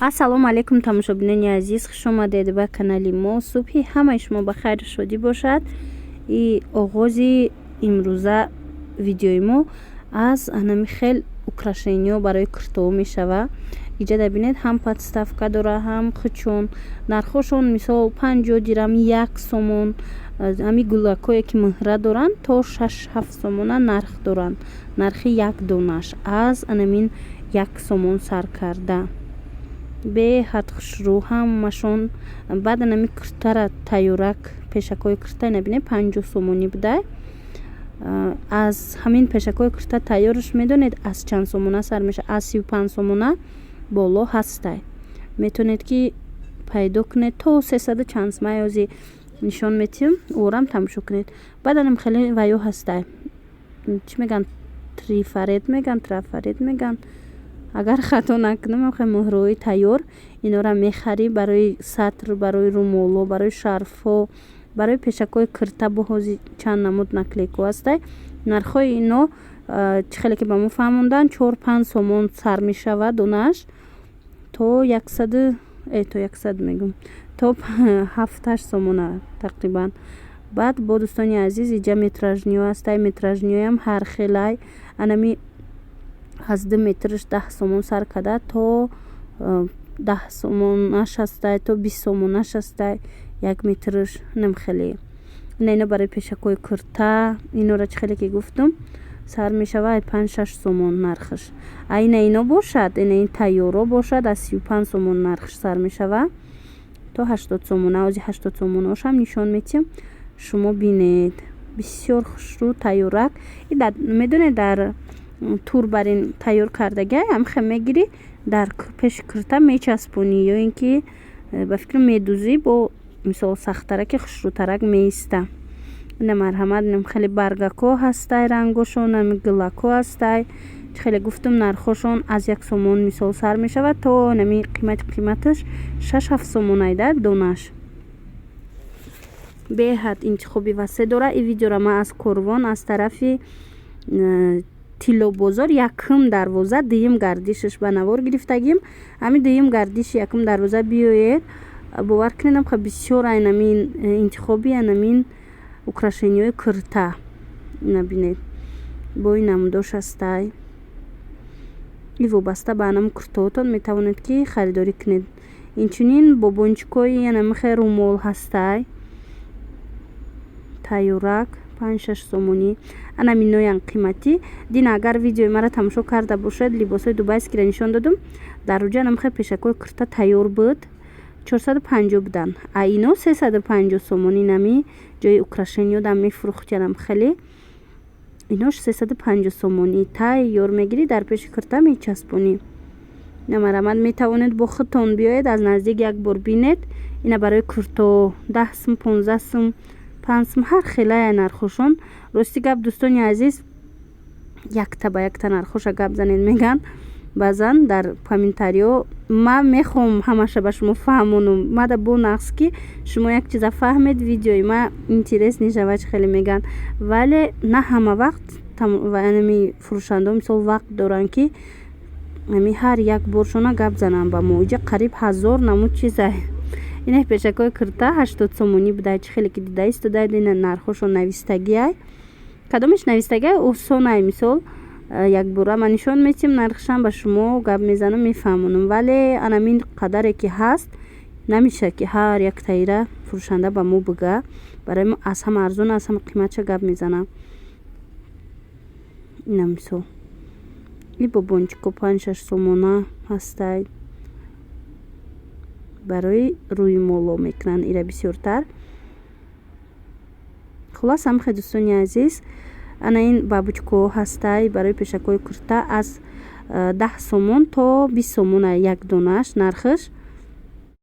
ассалому алайкум тамошобинони азиз, хуш омадед ба канали мо. субҳи ҳамаи шумо ба хайру шодӣ бошад. И оғози имрӯза видеои мо аз анами хел украшениё барои куртоҳо мешава. иҷа дабинед, ҳам подставка дора, ҳам хучон. нархошон мисол 50 дирам, 1 сомон. ҳами гулакое ки муҳра доранд то 6-7 сомона нарх доранд. нархи як донаш аз анамин 1 сомон сар карда. беҳад хушрӯ ҳамашон. баъд анами куртара тайёрак пешакҳои курта набинед 50 сомонӣ будай. аз ҳамин пешакҳои курта тайёрш медонед аз чанд сомона сар меша? аз 35 сомона боло ҳастай. метавонед ки пайдо кунед то 300 чанд маёзи нишон метиҳам, орам тамошо кунед. баъд анам хеле ваё ҳастай. чӣ меган? трифарет меган, трафарет меган. агар хато накунам хе муҳрои тайёр инора мехарӣ барои сатр, барои румоло, барои шарфҳо, барои пешакҳои курта боҳози чанд намуд наклейко ҳастай. нархҳои ино чӣ хеле ки ба мо фаҳмондан 4-5 сомон сар мешавад донааш то 100 мегум то 7-8 сомона тақрибан. баъд бо дӯстони азиз иҷа метражниё ҳастай. метражниёям ҳар хелай анами аз 2 метрш 10 сомон сар када то 10 сомонаш ҳастай, то 20 сомонаш ҳастай. 1 метрш намхеле. ино барои пешакҳои курта инора чӣ хеле ки гуфтум сар мешавад 5-6 сомон нархш. ино бошад, ин тайёро бошад аз 35 сомон нархш сар мешавад то 80 сомона. ози 80 сомоношам нишон метиҳам, шумо бинед. бисёр хушрӯ тайёрак. медонед дар тур барин тайёр кардагиай ҳамхе мегирӣ дар пеши курта мечаспонӣ ё ин ки ба фикрам медузӣ бо мисол сахтараки хушрӯтарак меиста. ина марҳамат нам хеле баргако ҳастай, рангошон нами гулако ҳастай. чӣ хеле гуфтум нархошон аз 1 сомон мисол сар мешавад то нами қиматаш 6-7 сомон айда донаш. беҳад интихоби васеъ дора. ин видеора ма аз корвон аз тарафи тилло бозор якм дарвоза дуюм гардишаш ба навор гирифтагим. ҳамин дуюм гардиши якм дарвоза биёед. бовар кунедам ха бисёр айнамин интихоби анамин украшениёи курта набинед. бо ин намудош ҳастай. и вобаста ба анам куртаотон метавонед ки харидорӣ кунед. инчунин бобончикои анамихе румол ҳастай. тайёрак 5-6 сомонӣ. анаминоян қиматӣ. дина агар видеои мара тамошо карда бошед, либосои дубайскиро нишон додум. дар руҷа анамихе пешакҳои курта тайёр буд 450 будан. ино 350 сомонӣ нами ҷои украшениё дам мефурӯхтянам хеле. инош 350 сомонӣ тайёр мегирӣ дар пеши курта мечаспонӣ. намарамад метавонед бо худтон биёед аз наздик як бор бинед. ина барои курто 10 сум, 15 сум, 5 сум ҳар хелая нархошон. рости гап дӯстони азиз, якта ба якта нархоша гап занед меган баъзан дар комментариҳо. ман мехоҳам ҳамаша ба шумо фаҳмонам. мада бо нақс ки шумо як чиза фаҳмед, видеои ма интерес нешава чӣ хеле меган. вале на ҳама вақт анами фурӯшандо мисол вақт доранд ки ами ҳар як боршона гап занам ба мо. иҷа қариб 1000 намуд чизай. ина пешакҳои курта 80 сомонӣ будай. чӣ хеле ки дида истодаед ина нархошон навистагиай. кадомиш навистагиай осонай. мисол якбора ман нишон метиҳам, нархшам ба шумо гап мезанам, мефаҳмонам. вале анамин қадаре ки ҳаст намеша ки ҳар як таира фурӯшанда ба мо бига. барои мо аз ҳама арзон, аз ҳама қиматша гап мезанам. ина мисол и бобончико 5-6 сомона ҳастай. барои рӯи моло мекунанд ира бисёртар. хулос ҳамхе дӯстони азиз, ана ин бабучко ҳастай барои пешакҳои курта аз 10 сомон то 20 сомон як донааш нархш.